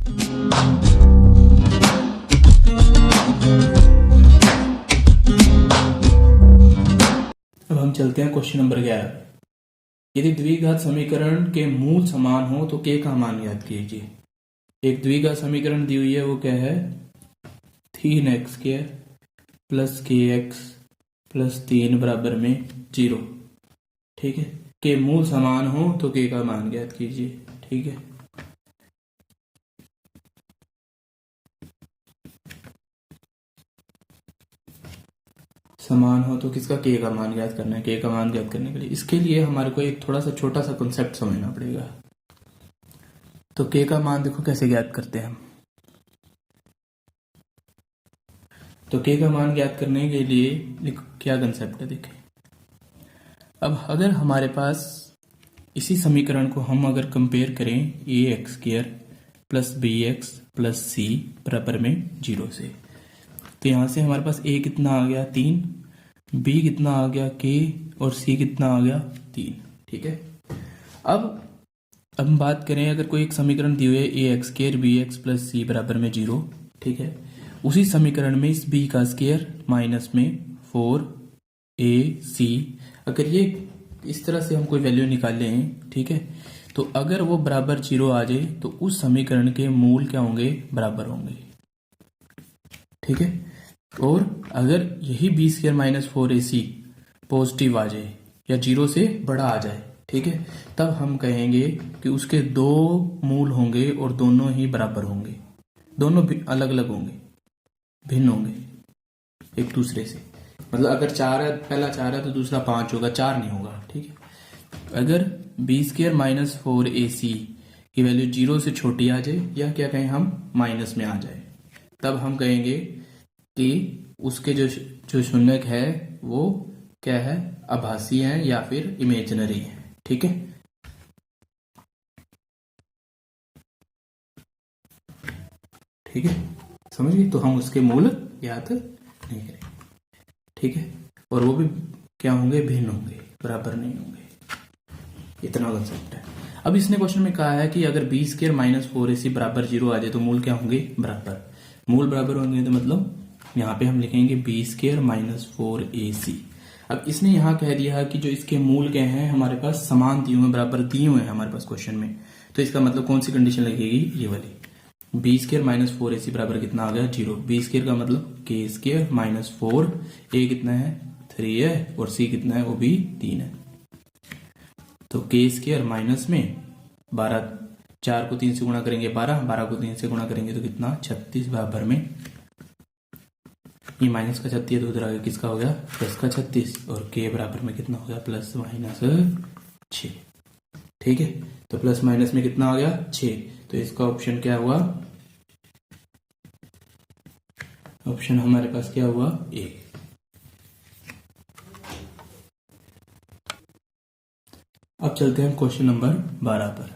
अब हम चलते हैं क्वेश्चन नंबर 11। यदि द्विघात समीकरण के मूल समान हो तो के का मान ज्ञात कीजिए। एक द्विघात समीकरण दी हुई है, वो क्या है, 3x² प्लस kx प्लस 3 बराबर में 0। ठीक है, के मूल समान हो तो के का मान ज्ञात कीजिए। ठीक है, समान हो तो किसका, के का मान ज्ञात करना है। के का मान ज्ञात करने के लिए इसके लिए हमारे को एक थोड़ा सा छोटा सा कॉन्सेप्ट समझना पड़ेगा। तो के का मान देखो कैसे ज्ञात करते हैं हम। तो के का मान ज्ञात करने के लिए देखो क्या कंसेप्ट है, देखें। अब अगर हमारे पास इसी समीकरण को हम अगर कंपेयर करें ax² plus bx plus c बराबर में 0 से, तो यहाँ से हमारे पास a कितना आ गया 3, b कितना आ गया k और c कितना आ गया 3। ठीक है, अब हम बात करें अगर कोई एक समीकरण दी हुई है ax² bx प्लस c बराबर में 0। ठीक है, उसी समीकरण में इस b का स्क्वायर माइनस में 4ac, अगर ये इस तरह से हम कोई वैल्यू निकालें, ठीक है, तो अगर वो बराबर 0 आ जाए तो उस समीकरण के मूल क्या होंगे, बराबर होंगे। ठीक है, और अगर यही b² माइनस 4ac पॉजिटिव आ जाए या 0 से बड़ा आ जाए, ठीक है, तब हम कहेंगे कि उसके दो मूल होंगे और दोनों ही बराबर होंगे, दोनों भी अलग अलग होंगे, भिन्न होंगे एक दूसरे से। मतलब अगर 4 है, पहला 4 है तो दूसरा 5 होगा, 4 नहीं होगा। ठीक है, अगर b² माइनस 4ac की वैल्यू 0 से छोटी आ जाए या क्या कहें हम माइनस में आ जाए, तब हम कहेंगे कि उसके जो शून्यक है वो क्या है, आभासी है या फिर इमेजिनरी है। ठीक है, ठीक है, समझ गए। तो हम उसके मूल ज्ञात नहीं करेंगे। ठीक है, और वो भी क्या होंगे, भिन्न होंगे, बराबर नहीं होंगे। इतना कंसेप्ट है। अब इसने क्वेश्चन में कहा है कि अगर b² माइनस 4ac बराबर 0 आ जाए तो मूल क्या होंगे, बराबर। मूल बराबर होंगे तो मतलब यहाँ पे हम लिखेंगे b² माइनस 4ac। अब इसने यहाँ कह दिया कि जो इसके मूल क्या हैं हमारे पास समान दिए हुए, बराबर दिए हुए हैं हमारे पास क्वेश्चन में, तो इसका मतलब कौन सी कंडीशन लगेगी, ये वाली। b² माइनस 4ac बराबर कितना आ गया, 0। b² का मतलब k² माइनस 4, a कितना है 3 है और c कितना है वो भी 3 है। तो k² माइनस में 12, 4 को 3 से गुणा करेंगे 12, 12 को 3 से गुणा करेंगे तो कितना 36 बराबर में, ये माइनस का 36 तो उधर आ गया, किसका हो गया प्लस का 36, और k बराबर में कितना हो गया प्लस माइनस 6। ठीक है, तो प्लस माइनस में कितना आ गया 6, तो इसका ऑप्शन क्या हुआ, ऑप्शन हमारे पास क्या हुआ, ए। अब चलते हैं क्वेश्चन नंबर 12 पर।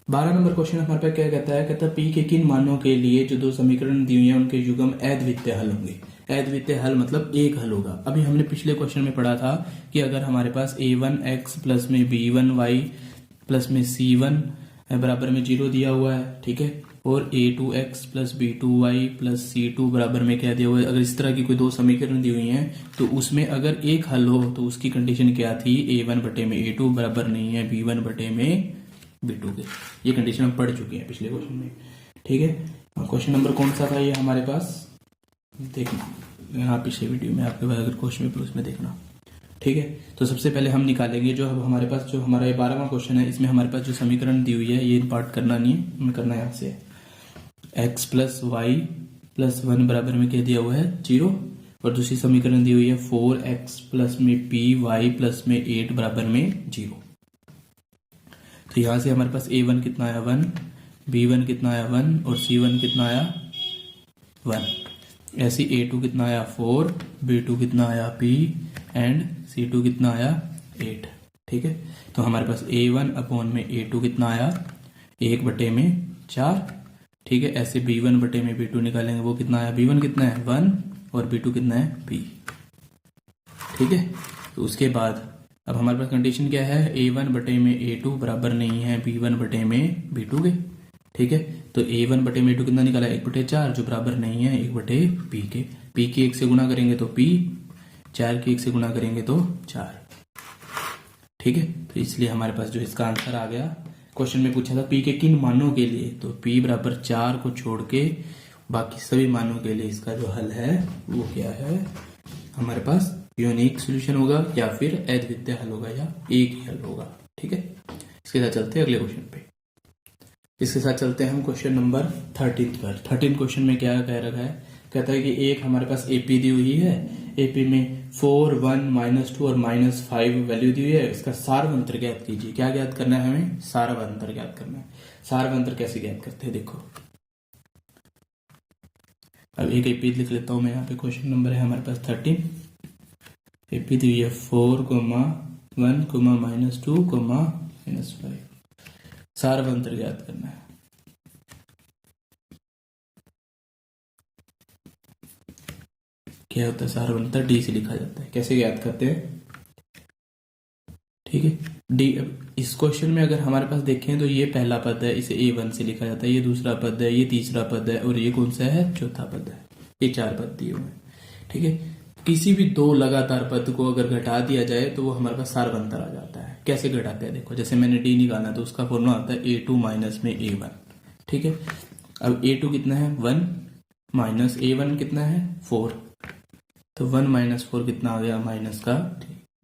12 नंबर क्वेश्चन हमारे पास क्या कहता है, कहता है p के किन मानों के लिए जो दो समीकरण दी हुई है उनके युग्म अद्वितीय हल होंगे। अद्वितीय हल मतलब एक हल होगा। अभी हमने पिछले क्वेश्चन में पढ़ा था कि अगर हमारे पास a1x प्लस में b1y प्लस में c1 बराबर में 0 दिया हुआ है, ठीक है, और a2x plus b2y plus c2 बराबर में क्या दिया हुआ है, अगर इस तरह की कोई दो समीकरण दी हुई हैं तो उसमें अगर एक हल हो तो उसकी कंडीशन क्या थी, a1 बटे में a2 बराबर नहीं है b1 बटे में b2 के। ये कंडीशन हम पढ़ चुके हैं पिछले क्वेश्चन में। ठीक है, क्वेश्चन नंबर कौन सा था ये हमारे पास, देखना यहाँ पिछले वीडियो में आपके पास अगर क्वेश्चन पेपर उसमें देखना। ठीक है, तो सबसे पहले हम निकालेंगे जो अब हमारे पास, जो हमारा ये 12वां क्वेश्चन है, इसमें हमारे पास जो समीकरण दी हुई है ये पार्ट करना नहीं है, हमें करना है यहाँ से x प्लस वाई प्लस 1 बराबर में क्या दिया हुआ है 0, और दूसरी समीकरण दी हुई है 4x प्लस में p y प्लस में 8 बराबर में 0। तो यहाँ से हमारे पास a1 कितना आया 1, b1 कितना आया 1 और c1 कितना आया 1। ऐसे a2 कितना आया 4, b2 कितना आया p एंड c2 कितना आया 8। ठीक है, तो हमारे पास a1 अपॉन में a2 कितना आया 1 बटे में 4। ठीक है, ऐसे b1 बटे में b2 निकालेंगे, वो कितना आया, b1 कितना है 1 और b2 कितना है p। ठीक है, तो उसके बाद अब हमारे पास कंडीशन क्या है, a1 बटे में a2 बराबर नहीं है b1 बटे में b2 के। ठीक है। तो a1 बटे में a2 कितना निकाला, 1/4, जो बराबर नहीं है 1/p के। p की 1 से गुना करेंगे तो p, 4 की 1 से गुना करेंगे तो 4। ठीक है, तो इसलिए हमारे पास जो इसका आंसर आ गया, क्वेश्चन में पूछा था p के किन मानों के लिए, तो p बराबर 4 को छोड़ के बाकी सभी मानों के लिए इसका जो हल है वो क्या है, हमारे पास यूनिक सॉल्यूशन होगा या फिर अद्वितीय हल होगा या एक ही हल होगा। ठीक है, इसके साथ चलते हैं अगले क्वेश्चन पे। इसके साथ चलते हैं हम क्वेश्चन नंबर 13 पर। 13 क्वेश्चन में क्या कह रखा है, कहता है कि एक हमारे पास एपी दी हुई है, एपी में 4, 1, -2 और -5 वैल्यू दी हुई है, इसका सारवंतर ज्ञात कीजिए। क्या ज्ञात करना है हमें, सारवंतर ज्ञात करना है। सारवंतर कैसे ज्ञात करते हैं देखो, अब एक एपी लिख लेता हूं मैं यहाँ पे। क्वेश्चन नंबर है हमारे पास 13, एपी दी हुई है 4, 1, -2, -5। सारवंतर ज्ञात करना है। क्या होता है सारवंतर, डी से लिखा जाता है। कैसे ज्ञात करते हैं, ठीक है, डी। इस क्वेश्चन में अगर हमारे पास देखें तो ये पहला पद है, इसे A1 से लिखा जाता है, ये दूसरा पद है, ये तीसरा पद है और ये कौन सा है, चौथा पद है। ये 4 पद दिए हुए हैं। ठीक है, किसी भी 2 लगातार पद को अगर घटा दिया जाए तो वो हमारे पास सारवंतर आ जाता है। कैसे घटाते हैं देखो, जैसे मैंने डी निकालना तो उसका फॉर्मूला होता है A2 माइनस में A1। ठीक है, अब A2 कितना है 1 माइनस A1 कितना है 4, तो 1 - 4 कितना आ गया माइनस का,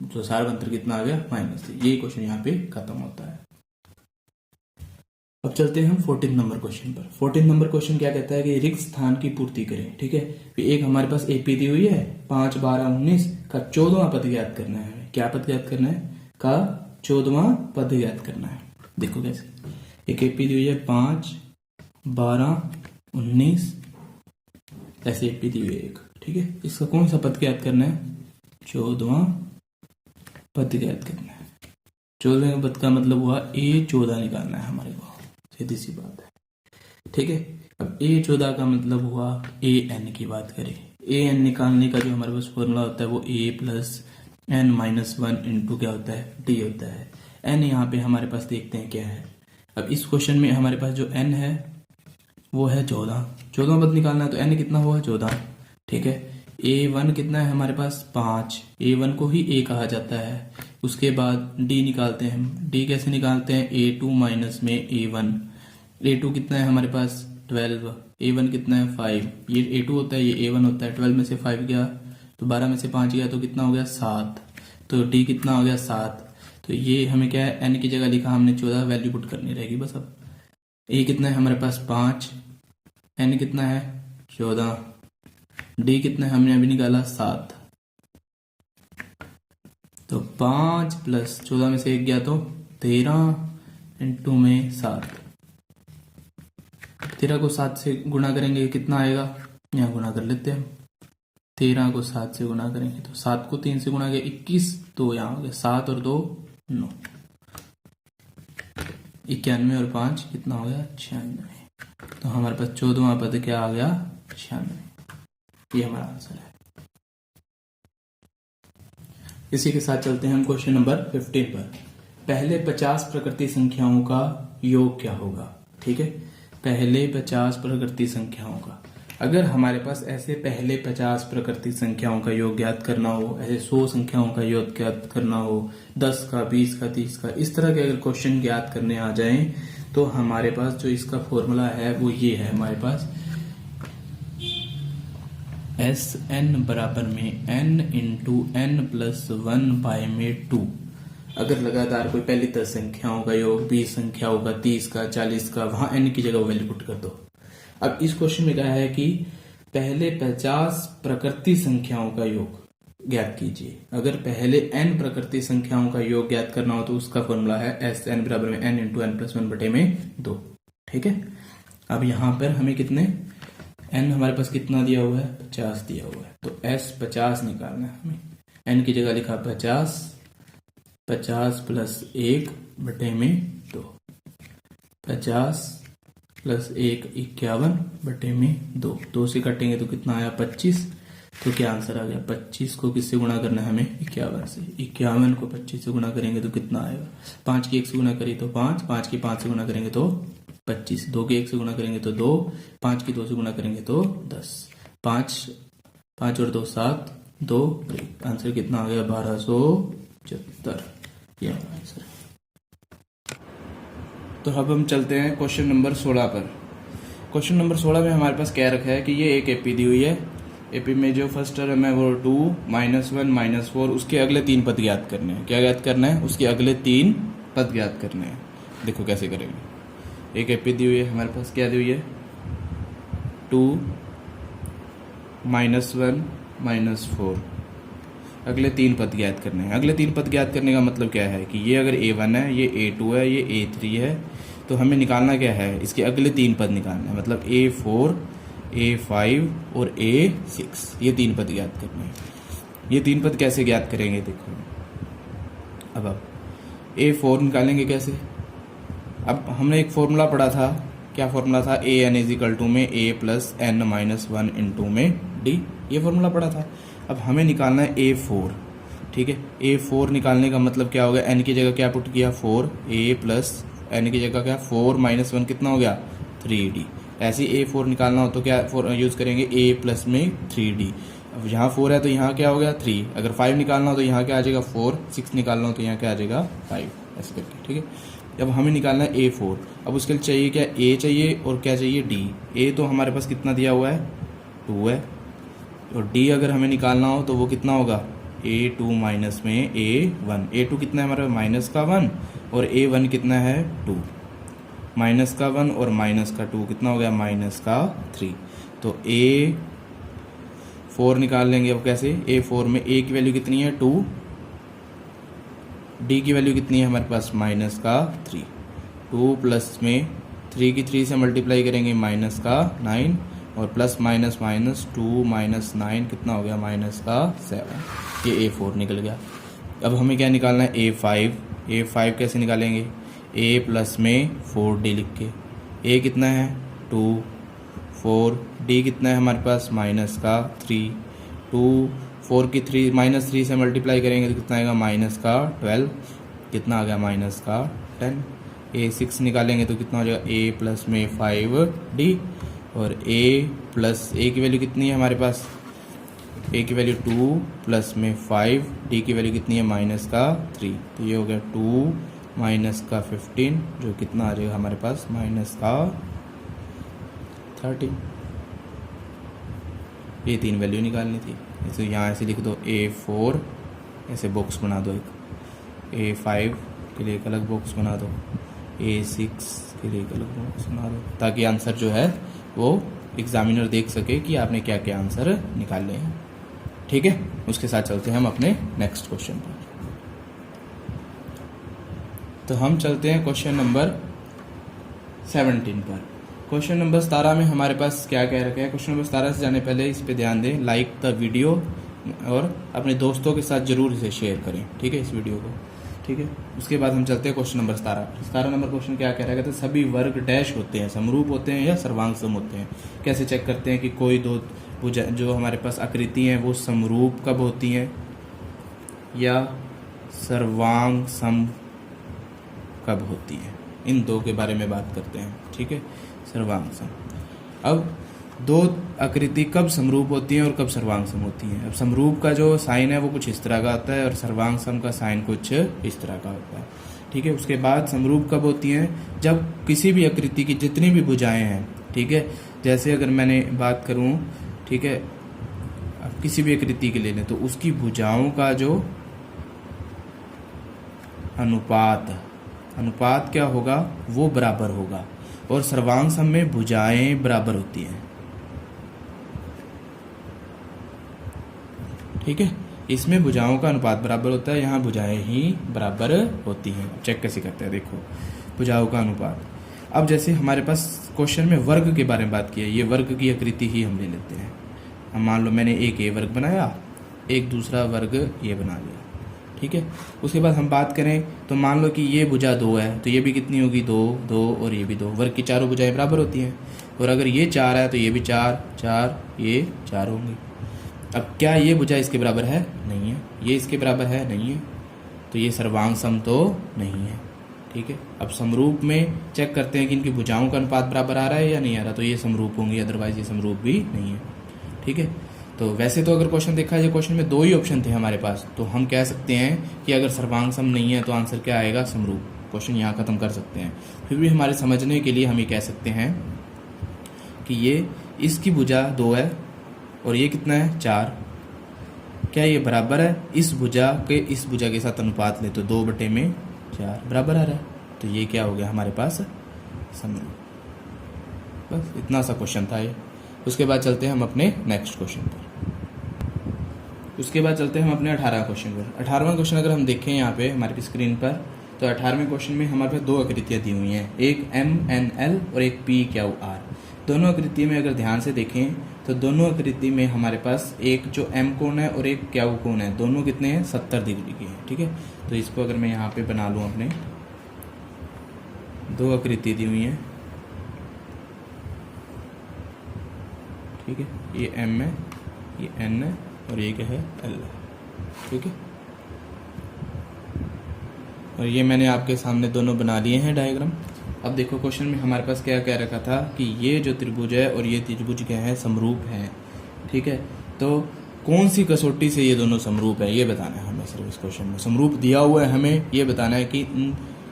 जो सारवंतर कितना आ गया -3। ये क्वेश्चन यहाँ पे खत्म होता है। अब चलते हैं हम 14 नंबर क्वेश्चन पर। 14 नंबर क्वेश्चन क्या कहता है कि रिक्त स्थान की पूर्ति करें। ठीक है, एक हमारे पास एपी दी हुई है 5, 12, 19 का 14वां पद ज्ञात करना है। क्या पद ज्ञात करना है, का 14वां पद ज्ञात करना है। देखो कैसे, एक एपी दी हुई है 5, 12, 19, ऐसे एपी दी हुई है एक। ठीक है, इसका कौन सा पद ज्ञात करना है, 14वां पद ज्ञात करना है। 14वें पद का मतलब हुआ A14 निकालना है हमारे को, सीधी सी बात है। ठीक है, अब A14 का मतलब हुआ AN की बात करें, AN निकालने का जो हमारे पास फॉर्मूला होता है वो A + n-1 इंटू क्या होता है, D होता है। N यहाँ पे हमारे पास देखते हैं क्या है। अब इस क्वेश्चन में हमारे पास जो N है वो है 14, 14वां पद निकालना है तो N कितना हुआ 14। ठीक है, A1 कितना है हमारे पास 5, A1 को ही A कहा जाता है। उसके बाद D निकालते हैं हम, D कैसे निकालते हैं, A2 माइनस में A1। A2 कितना है हमारे पास 12, A1 कितना है 5, ये A2 होता है ये A1 होता है। 12 में से 5 गया तो 12 में से 5 गया तो कितना हो गया 7, तो D कितना हो गया 7। तो ये हमें क्या है, N की जगह लिखा हमने 14, वैल्यू पुट करनी रहेगी बस। अब A कितना है हमारे पास 5, N कितना है 14, D कितना है हमने अभी निकाला 7, तो 5 + 14 में से 1 गया तो 13 इंटू में 7। 13 को 7 से गुणा करेंगे कितना आएगा, यहाँ गुणा कर लेते हैं हम। 13 को 7 से गुणा करेंगे तो 7 को 3 से गुणा किया 21, तो यहाँ हो गया 7 और 2 9, 91 और 5 कितना हो गया 96। तो हमारे पास 14वां पद क्या आ गया 96। ये हमारा आंसर है। इसी के साथ चलते हैं हम क्वेश्चन नंबर 15 पर। पहले 50 प्रकृति संख्याओं का योग क्या होगा। ठीक है, पहले 50 प्रकृति संख्याओं का, अगर हमारे पास ऐसे पहले 50 प्रकृति संख्याओं का योग ज्ञात करना हो, ऐसे 100 संख्याओं का योग ज्ञात करना हो, 10 का, 20 का, 30 का, इस तरह के अगर क्वेश्चन ज्ञात करने आ जाएं तो हमारे पास जो इसका फॉर्मूला है वो ये है हमारे पास, Sn बराबर में n इंटू n + 1 में 2। अगर लगातार कोई पहली 10 संख्याओं का योग, 20 संख्याओं का, 30 का, 40 का, वहां n की जगह वैल्यू पुट कर दो। अब इस क्वेश्चन में क्या है कि पहले 50 प्रकृति संख्याओं का योग ज्ञात कीजिए। अगर पहले n प्रकृति संख्याओं का योग ज्ञात करना हो तो उसका फॉर्मूला है Sn बराबर में n इंटू n + 1 बटे में 2। ठीक है, अब यहां पर हमें कितने n हमारे पास कितना दिया हुआ है 50 दिया हुआ है, तो S 50 निकालना है हमें। n की जगह लिखा 50, 50 + 1 बटे में 2, 50 + 1 51 बटे में 2, 2 से काटेंगे तो कितना आया 25। तो क्या आंसर आ गया, 25 को किससे गुणा करना है हमें 51 से। 51 को 25 से गुणा करेंगे तो कितना आएगा, 5 की 1 से गुणा करी तो 5, 5 की 5 से गुणा करेंगे तो 25, 2 के 1 से गुना करेंगे तो 2, 5 की 2 से गुना करेंगे तो 10, 5 और 2 7, 2 आंसर कितना आ गया 1275, ये आंसर। तो अब हम चलते हैं क्वेश्चन नंबर 16 पर। क्वेश्चन नंबर 16 में हमारे पास क्या रखा है कि ये एक एपी दी हुई है। एपी में जो फर्स्ट टर्म है वो 2, -1, -4, उसके अगले 3 पद ज्ञात करने हैं। क्या ज्ञात करना है? उसके अगले 3 पद ज्ञात करने हैं। देखो कैसे करेंगे। एक एपी दी हुई है हमारे पास, क्या दी हुई है 2, -1, -4, अगले 3 पद ज्ञात करने हैं। अगले 3 पद ज्ञात करने का मतलब क्या है कि ये अगर A1 है, ये A2 है, ये A3 है, तो हमें निकालना क्या है? इसके अगले 3 पद निकालना है, मतलब A4, A5 और A6, ये 3 पद ज्ञात करने हैं। ये 3 पद कैसे ज्ञात करेंगे देखो। अब A4 निकालेंगे कैसे? अब हमने एक फॉर्मूला पढ़ा था, क्या फॉर्मूला था? AN = में A + n-1 × में D, ये फॉर्मूला पढ़ा था। अब हमें निकालना है A4, ठीक है। A4 निकालने का मतलब क्या हो गया? n की जगह क्या पुट किया? 4, A + n की जगह क्या? 4 - 1 कितना हो गया? 3D। ऐसे ही A4 निकालना हो तो क्या यूज़ करेंगे? A + में 3D। अब यहाँ 4 है तो यहाँ क्या हो गया? 3। अगर 5 निकालना हो तो यहाँ क्या आ जाएगा? 4। 6 निकालना हो तो यहाँ क्या आ जाएगा? 5, ऐसे करके, ठीक है। अब हमें निकालना है A4। अब उसके लिए चाहिए क्या? A चाहिए और क्या चाहिए? D। A तो हमारे पास कितना दिया हुआ है? 2 है, और D अगर हमें निकालना हो तो वो कितना होगा? A2 माइनस में A1। A2 कितना है हमारा? -1, और A1 कितना है? 2। -1 और -2 कितना हो गया? -3। तो A4 निकाल लेंगे। अब कैसे? A4 में A की वैल्यू कितनी है? 2, D की वैल्यू कितनी है हमारे पास? -3। 2 प्लस में 3 की 3 से मल्टीप्लाई करेंगे -9, और प्लस माइनस माइनस 2 - 9 कितना हो गया? -7। ये A4 निकल गया। अब हमें क्या निकालना है? A5। A5 कैसे निकालेंगे? A + में 4D लिख के। A कितना है? 2, 4, D कितना है हमारे पास? -3। 2, 4 की 3 -3 से मल्टीप्लाई करेंगे तो कितना आएगा? -12। कितना आ गया? -10। A6 निकालेंगे तो कितना हो जाएगा? A + में 5D, और A की वैल्यू कितनी है हमारे पास? A की वैल्यू 2 प्लस में 5, D की वैल्यू कितनी है? -3। तो ये हो गया 2 - 15, जो कितना आ जाएगा हमारे पास? -13। ये 3 वैल्यू निकालनी थी। तो यहाँ ऐसे लिख दो A4, ऐसे बॉक्स बना दो एक, A5 के लिए एक अलग बॉक्स बना दो, A6 के लिए एक अलग बॉक्स बना दो, ताकि आंसर जो है वो एग्जामिनर देख सके कि आपने क्या क्या आंसर निकाले हैं, ठीक है। उसके साथ चलते हैं हम अपने नेक्स्ट क्वेश्चन पर। तो हम चलते हैं क्वेश्चन नंबर 17 पर। क्वेश्चन नंबर 17 में हमारे पास क्या कह रखा है? क्वेश्चन नंबर 17 से जाने पहले इस पे ध्यान दें, लाइक द वीडियो, और अपने दोस्तों के साथ जरूर इसे शेयर करें, ठीक है, इस वीडियो को, ठीक है। उसके बाद हम चलते हैं क्वेश्चन नंबर 17 नंबर क्वेश्चन क्या कह रहा है? कहते हैं सभी वर्ग डैश होते हैं, समरूप होते हैं या सर्वांग सम होते हैं। कैसे चेक करते हैं कि कोई दो जो हमारे पास आकृति हैं वो समरूप कब होती हैं या सर्वांग सम कब होती है? इन दो के बारे में बात करते हैं, ठीक है, सर्वांग सम। अब दो आकृति कब समरूप होती हैं और कब सर्वांग सम होती हैं? अब समरूप का जो साइन है वो कुछ इस तरह का होता है और सर्वांग सम का साइन कुछ इस तरह का होता है, ठीक है। उसके बाद समरूप कब होती हैं? जब किसी भी आकृति की जितनी भी भुजाएं हैं, ठीक है, जैसे अगर मैंने बात करूं, ठीक है, अब किसी भी आकृति के ले लें तो उसकी भुजाओं का जो अनुपात क्या होगा? वो बराबर होगा। और सर्वांग सम में भुजाएं बराबर होती हैं, ठीक है। इसमें भुजाओं का अनुपात बराबर होता है, यहाँ भुजाएं ही बराबर होती हैं। चेक कैसे करते हैं? देखो, भुजाओं का अनुपात। अब जैसे हमारे पास क्वेश्चन में वर्ग के बारे में बात की है, ये वर्ग की आकृति ही हम ले लेते हैं। हम मान लो मैंने एक ए वर्ग बनाया, एक दूसरा वर्ग ये बना लिया, ठीक है। उसके बाद हम बात करें तो मान लो कि ये भुजा 2 है, तो ये भी कितनी होगी? 2, 2 और ये भी 2। वर्ग की चारों भुजाएं बराबर होती हैं। और अगर ये 4 है तो ये भी 4, 4, ये 4 होंगी। अब क्या ये भुजा इसके बराबर है? नहीं है। ये इसके बराबर है? नहीं है। तो ये सर्वांग सम तो नहीं है, ठीक है। अब समरूप में चेक करते हैं कि इनकी भुजाओं का अनुपात बराबर आ रहा है या नहीं आ रहा, तो ये समरूप होंगे, अदरवाइज ये समरूप भी नहीं है, ठीक है। तो वैसे तो अगर क्वेश्चन देखा जाए, क्वेश्चन में 2 ही ऑप्शन थे हमारे पास, तो हम कह सकते हैं कि अगर सर्वांग सम नहीं है तो आंसर क्या आएगा, समरूप। क्वेश्चन यहाँ खत्म कर सकते हैं। फिर भी हमारे समझने के लिए हम ये कह सकते हैं कि ये इसकी भुजा 2 है और ये कितना है 4, क्या ये बराबर है, इस भुजा के साथ अनुपात ले तो 2/4 बराबर आ रहा है, तो ये क्या हो गया हमारे पास, समरूप। बस इतना सा क्वेश्चन था ये। उसके बाद चलते हैं हम अपने नेक्स्ट क्वेश्चन पर। उसके बाद चलते हैं हम अपने 18 क्वेश्चन पर। 18वां क्वेश्चन अगर हम देखें यहाँ पे हमारी स्क्रीन पर, तो 18वें क्वेश्चन में हमारे पास 2 आकृतियाँ दी हुई हैं, एक MNL और एक PQR। दोनों आकृति में अगर ध्यान से देखें तो दोनों आकृति में हमारे पास एक जो M कोण है और एक Q कोण है, दोनों कितने हैं, 70 डिग्री के हैं, ठीक है। तो इसको अगर मैं यहाँ पे बना लूँ, अपने 2 आकृति दी हुई हैं, ठीक है, ये M है, ये N है और ये क्या है, L है, ठीक है। और ये मैंने आपके सामने दोनों बना लिए हैं डायग्राम। अब देखो क्वेश्चन में हमारे पास क्या कह रखा था कि ये जो त्रिभुज है और ये त्रिभुज क्या है, समरूप है, ठीक है। तो कौन सी कसौटी से ये दोनों समरूप है, ये बताना है हमें सिर्फ इस क्वेश्चन में। समरूप दिया हुआ है, हमें ये बताना है कि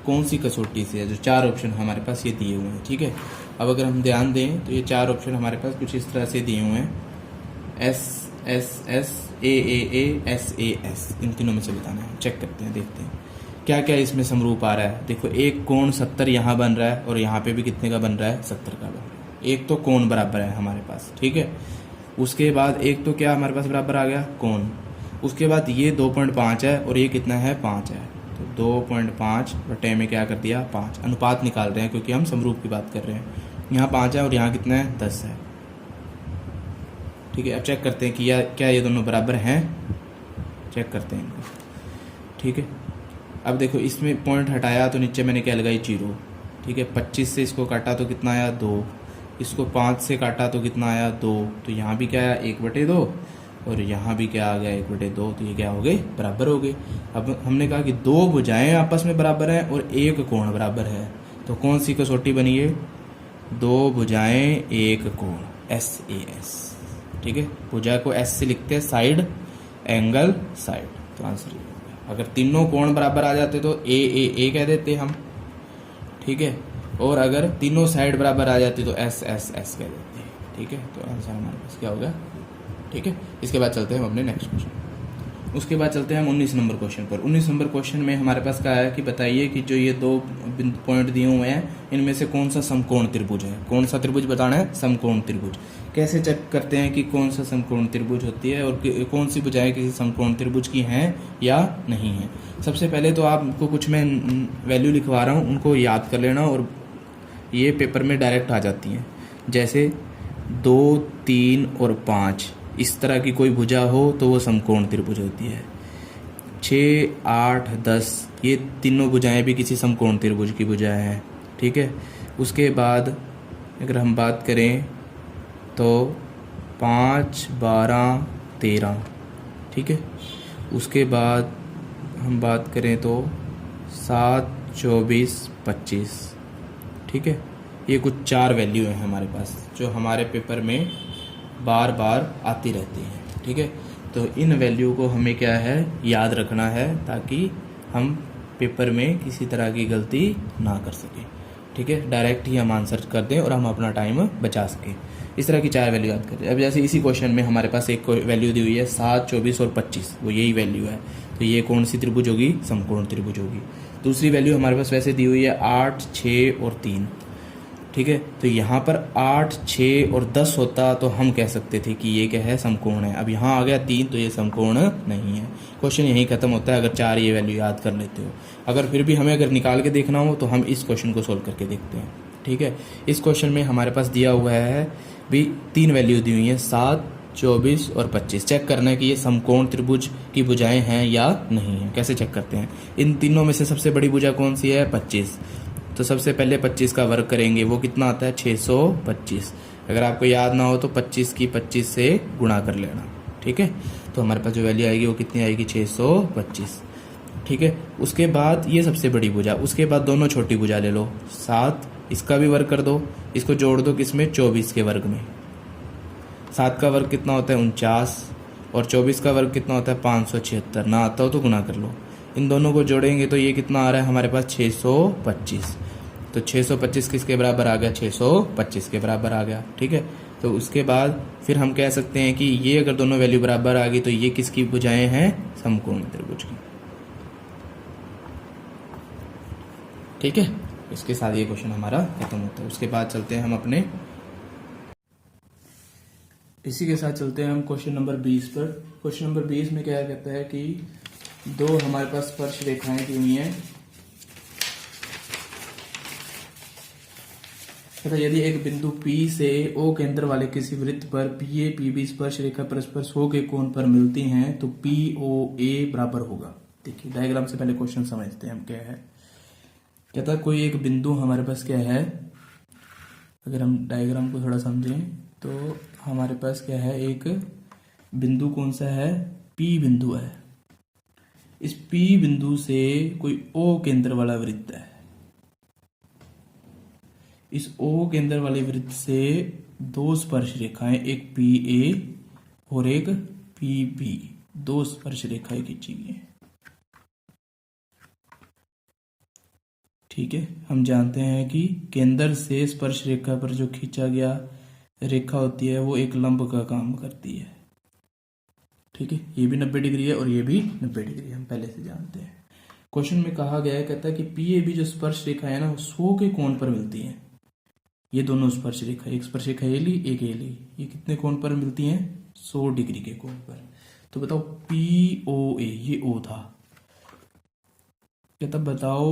कौन सी कसौटी से है। जो 4 ऑप्शन हमारे पास ये दिए हुए हैं, ठीक है। अब अगर हम ध्यान दें तो ये 4 ऑप्शन हमारे पास कुछ इस तरह से दिए हुए हैं, SSS, AAA, SAS, इन तीनों में से बताना है। चेक करते हैं, देखते हैं क्या क्या इसमें समरूप आ रहा है। देखो एक कोण 70 यहाँ बन रहा है और यहाँ पे भी कितने का बन रहा है, 70 का बन रहा है। एक तो कोण बराबर है हमारे पास, ठीक है। उसके बाद एक तो क्या हमारे पास बराबर आ गया, कोण। उसके बाद ये 2.5 है और ये कितना है, 5 है। तो 2.5 बटे में क्या कर दिया, 5। अनुपात निकाल रहे हैं क्योंकि हम समरूप की बात कर रहे हैं। यहाँ 5 है और यहाँ कितना है, 10 है, ठीक है। अब चेक करते हैं कि क्या ये दोनों बराबर हैं, चेक करते हैं इनको, ठीक है। अब देखो इसमें पॉइंट हटाया तो नीचे मैंने क्या लगाई, 0, ठीक है। 25 से इसको काटा तो कितना आया, 2। इसको 5 से काटा तो कितना आया, 2। तो यहाँ भी क्या आया, 1/2 और यहाँ भी क्या आ गया, 1/2। तो ये क्या हो गए, बराबर हो गए। अब हमने कहा कि 2 भुजाएं आपस में बराबर हैं और एक कोण बराबर है, तो कौन सी कसौटी बनी है, 2 भुजाएं 1 कोण, SAS, ठीक है। भुजा को S से लिखते हैं, साइड एंगल साइड, तो आंसर ये हो गया। अगर तीनों कोण बराबर आ जाते तो A कह देते हम, ठीक है। और अगर तीनों साइड बराबर आ जाती तो S कह देते हैं, ठीक है। तो आंसर हमारे पास क्या होगा, ठीक है। इसके बाद चलते हैं हम अपने नेक्स्ट क्वेश्चन। उसके बाद चलते हैं हम 19 नंबर क्वेश्चन पर। 19 नंबर क्वेश्चन में हमारे पास क्या है कि बताइए कि जो ये 2 पॉइंट दिए हुए हैं इनमें से कौन सा समकोण त्रिभुज है। कौन सा त्रिभुज बताना है, समकोण त्रिभुज। कैसे चेक करते हैं कि कौन सा समकोण त्रिभुज होती है और कौन सी भुजाएं किसी समकोण त्रिभुज की हैं या नहीं है। सबसे पहले तो आपको कुछ मैं वैल्यू लिखवा रहा हूँ, उनको याद कर लेना और ये पेपर में डायरेक्ट आ जाती हैं। जैसे 2, 3 और 5 इस तरह की कोई भुजा हो तो वो समकोण त्रिभुज होती है। 6, 8, 10 ये तीनों भुजाएं भी किसी समकोण त्रिभुज की भुजाएं हैं, ठीक है। उसके बाद अगर हम बात करें तो 5, 12, 13, ठीक है। उसके बाद हम बात करें तो 7, 24, 25, ठीक है। ये कुछ 4 वैल्यू हैं हमारे पास जो हमारे पेपर में बार बार आती रहती हैं, ठीक है। तो इन वैल्यू को हमें क्या है, याद रखना है ताकि हम पेपर में किसी तरह की गलती ना कर सकें, ठीक है। डायरेक्ट ही हम आंसर कर दें और हम अपना टाइम बचा सकें। इस तरह की 4 वैल्यू याद करें। अब जैसे इसी क्वेश्चन में हमारे पास एक वैल्यू दी हुई है 7, 24 और 25, वो यही वैल्यू है, तो ये कौन सी त्रिभुज होगी, समकोण त्रिभुज होगी। दूसरी वैल्यू हमारे पास वैसे दी हुई है 8, 6 और 3, ठीक है। तो यहाँ पर 8, 6 और 10 होता तो हम कह सकते थे कि ये क्या है, समकोण है। अब यहाँ आ गया 3 तो ये समकोण नहीं है। क्वेश्चन यहीं खत्म होता है अगर 4 ये वैल्यू याद कर लेते हो। अगर फिर भी हमें अगर निकाल के देखना हो तो हम इस क्वेश्चन को सोल्व करके देखते हैं, ठीक है। इस क्वेश्चन में हमारे पास दिया हुआ है भी 3 वैल्यू दी हुई है 7, 24 और 25। चेक करना है कि ये समकोण त्रिभुज की भुजाएं हैं या नहीं है। कैसे चेक करते हैं, इन तीनों में से सबसे बड़ी भुजा कौन सी है, 25। तो सबसे पहले 25 का वर्ग करेंगे, वो कितना आता है, 625। अगर आपको याद ना हो तो 25 की 25 से गुणा कर लेना, ठीक है। तो हमारे पास जो वैल्यू आएगी वो कितनी आएगी, 625। ठीक है। उसके बाद ये सबसे बड़ी भुजा, उसके बाद दोनों छोटी भुजा ले लो, 7, इसका भी वर्ग कर दो, इसको जोड़ दो किसमें, 24 के वर्ग में। 7 का वर्ग कितना होता है, 49, और 24 का वर्ग कितना होता है, 576। ना आता हो तो गुना कर लो। इन दोनों को जोड़ेंगे तो ये कितना आ रहा है हमारे पास, 625। तो 625 किसके बराबर आ गया, 625 के बराबर आ गया। ठीक है। तो उसके बाद फिर हम कह सकते हैं कि ये अगर दोनों वैल्यू बराबर आ गई तो ये किसकी भुजाएं हैं, समकोण त्रिभुज की। ठीक है। इसके साथ ये क्वेश्चन हमारा खत्म होता है। उसके बाद चलते हैं हम अपने, इसी के साथ चलते हैं हम क्वेश्चन नंबर 20 पर। क्वेश्चन नंबर 20 में क्या कहता है कि दो हमारे पास स्पर्श रेखाएं दी हुई हैं। तथा यदि एक बिंदु P से O केंद्र वाले किसी वृत्त पर PA PB स्पर्श रेखा परस्पर 100 के कोण पर मिलती हैं तो POA बराबर होगा। देखिए डायग्राम से पहले क्वेश्चन समझते हैं हम क्या है। कहता है कोई एक बिंदु हमारे पास क्या है, अगर हम डायग्राम को थोड़ा समझें तो हमारे पास क्या है, एक बिंदु कौन सा है, P बिंदु है। इस P बिंदु से कोई O केंद्र वाला वृत्त है। इस O केंद्र वाले वृत्त से दो स्पर्श रेखाएं, एक PA और एक PB, दो स्पर्श रेखाएं खींची गई हैं। ठीक है। हम जानते हैं कि केंद्र से स्पर्श रेखा पर जो खींचा गया रेखा होती है वो एक लंब का काम करती है। ठीक है। ये भी 90 डिग्री है और ये भी 90 डिग्री, हम पहले से जानते हैं। क्वेश्चन में कहा गया है, कहता है कि PAB जो स्पर्श रेखा है ना, वो 100 के कोण पर मिलती है। ये दोनों स्पर्श रेखा, एक स्पर्श रेखा ये ली, एक ये ली, ये कितने कोण पर मिलती हैं, 100 डिग्री के कोण पर। तो बताओ POA, ये O था, कहता बताओ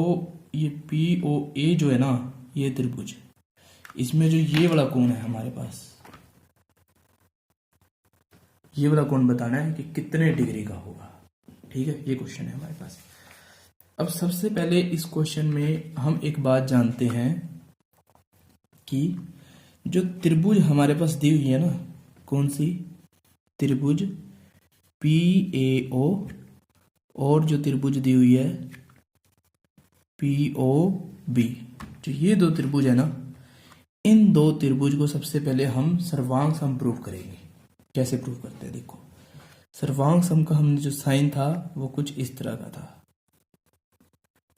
ये POA जो है ना, ये त्रिभुज, इसमें जो ये वाला कोण है हमारे पास, ये वाला कोण बताना है कि कितने डिग्री का होगा। ठीक है। ये क्वेश्चन है हमारे पास। अब सबसे पहले इस क्वेश्चन में हम एक बात जानते हैं कि जो त्रिभुज हमारे पास दी हुई है ना, कौन सी, त्रिभुज PAO और जो त्रिभुज दी हुई है POB, जो ये दो त्रिभुज है ना, इन दो त्रिभुज को सबसे पहले हम सर्वांग सम प्रूव करेंगे। कैसे प्रूव करते हैं, देखो सर्वांग सम का हमने जो साइन था वो कुछ इस तरह का था।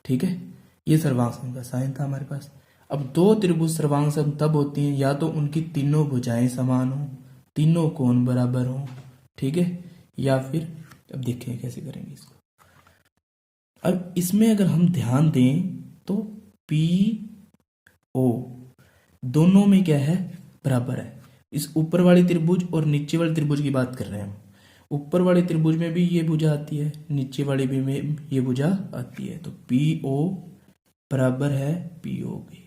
ठीक है। ये सर्वांग सम का साइन था हमारे पास। अब दो त्रिभुज सर्वांग सम तब होती हैं या तो उनकी तीनों भुजाएं समान हो, तीनों कोण बराबर हो। ठीक है। या फिर अब देखें कैसे करेंगे इसको। अब इसमें अगर हम ध्यान दें तो PO दोनों में क्या है, बराबर है। इस ऊपर वाली त्रिभुज और नीचे वाले त्रिभुज की बात कर रहे हैं हम। ऊपर वाले त्रिभुज में भी ये भुजा आती है, नीचे वाले भी में ये भुजा आती है। तो PO बराबर है POB।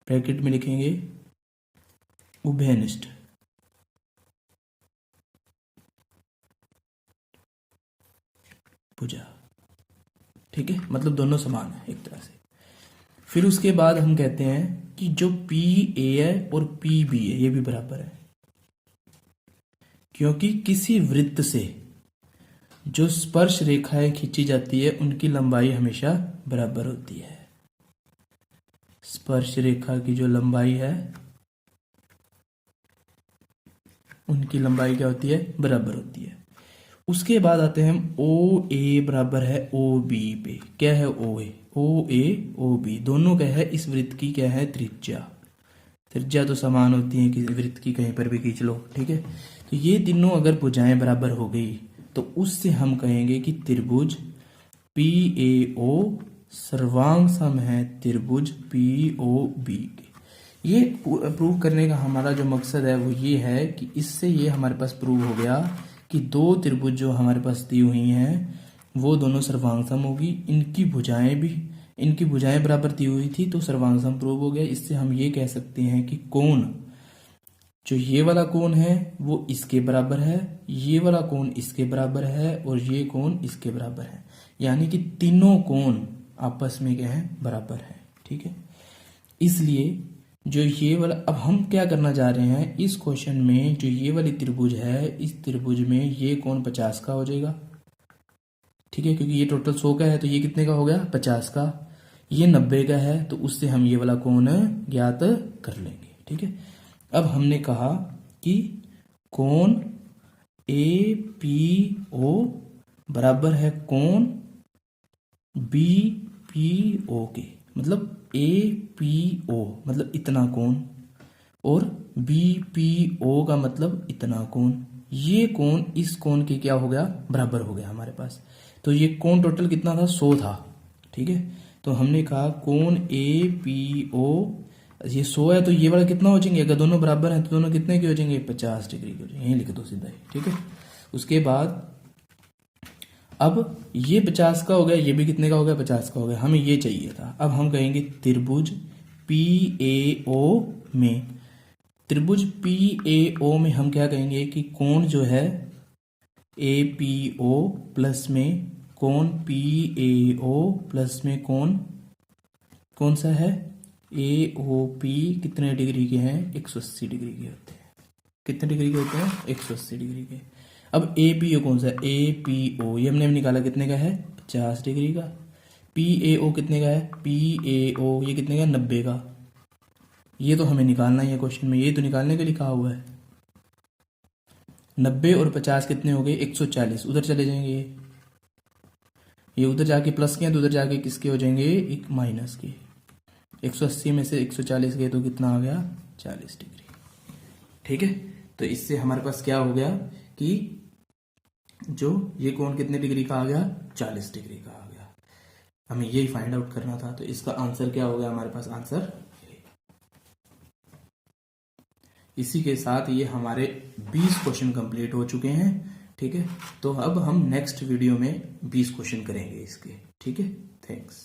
ब्रैकेट में लिखेंगे उभयनिष्ठ। भुजा। ठीक है। मतलब दोनों समान है एक तरह से। फिर उसके बाद हम कहते हैं कि जो PA है और PB है ये भी बराबर है, क्योंकि किसी वृत्त से जो स्पर्श रेखाएं खींची जाती है उनकी लंबाई हमेशा बराबर होती है। स्पर्श रेखा की जो लंबाई है उनकी लंबाई क्या होती है, बराबर होती है। उसके बाद आते हैं हम OA बराबर है OB पे। क्या है OA, OA OB दोनों क्या है, इस वृत्त की क्या है, त्रिज्या। त्रिज्या तो समान होती है किसी वृत्त की, कहीं पर भी खींच लो। ठीक है। तो ये तीनों अगर भुजाएं बराबर हो गई तो उससे हम कहेंगे कि त्रिभुज PAO सर्वांग सम है त्रिभुज POB। ये प्रूव करने का हमारा जो मकसद है वो ये है कि इससे ये हमारे पास प्रूव हो गया कि दो त्रिभुज जो हमारे पास दी हुई हैं वो दोनों सर्वांग सम होगी। इनकी भुजाएं बराबर दी हुई थी तो सर्वांग सम प्रूव हो गया। इससे हम ये कह सकते हैं कि कोण, जो ये वाला कोण है वो इसके बराबर है, ये वाला कोण इसके बराबर है और ये कोण इसके बराबर है। यानी कि तीनों कोण आपस में क्या है, बराबर है। ठीक है। इसलिए जो ये वाला, अब हम क्या करना चाह रहे हैं इस क्वेश्चन में, जो ये वाली त्रिभुज है इस त्रिभुज में ये कोण 50 का हो जाएगा। ठीक है, क्योंकि ये टोटल 100 का है तो ये कितने का हो गया 50 का, ये 90 का है तो उससे हम ये वाला कोण ज्ञात कर लेंगे। ठीक है, अब हमने कहा कि कोण ए पी ओ बराबर है कोण बी पी ओ के, मतलब ए पी ओ मतलब इतना कोण और बी पी ओ का मतलब इतना कोण, ये कोण इस कोण के क्या हो गया बराबर हो गया हमारे पास। तो ये कोण टोटल कितना था 100 था। ठीक है, तो हमने कहा कोण ए पी ओ ये 100 है तो ये वाला कितना हो जाएंगे, अगर दोनों बराबर हैं तो दोनों कितने के हो जाएंगे 50 डिग्री के हो जाएंगे, यहीं लिख दो सीधा ही। ठीक है, उसके बाद अब ये 50 का हो गया, ये भी कितने का हो गया 50 का हो गया, हमें ये चाहिए था। अब हम कहेंगे त्रिभुज पी ए ओ में, त्रिभुज पी ए ओ में हम क्या कहेंगे कि कोण जो है ए पी ओ प्लस में कोण पी ए ओ प्लस में कोण कौन सा है ए ओ पी कितने डिग्री के हैं 180 डिग्री के होते हैं। कितने डिग्री के होते हैं 180 डिग्री के। अब ए पी ओ कौन सा है ए पी ओ, ये हमने निकाला कितने का है 50 डिग्री का। पी ए ओ कितने का है पी ए ओ ये कितने का 90 का। ये तो हमें निकालना ही है क्वेश्चन में, ये तो निकालने के लिए कहा हुआ है। 90 और 50 कितने हो गए 140, उधर चले जाएंगे ये उधर जाके प्लस के हैं तो उधर जाके किसके हो जाएंगे एक माइनस के। 180 में से 140 गए तो कितना आ गया 40 डिग्री। ठीक है, तो इससे हमारे पास क्या हो गया कि जो ये कोण कितने डिग्री का आ गया 40 डिग्री का आ गया। हमें यही फाइंड आउट करना था, तो इसका आंसर क्या हो गया हमारे पास आंसर। इसी के साथ ये हमारे 20 क्वेश्चन कंप्लीट हो चुके हैं। ठीक है, तो अब हम नेक्स्ट वीडियो में 20 क्वेश्चन करेंगे इसके। ठीक है, थैंक्स।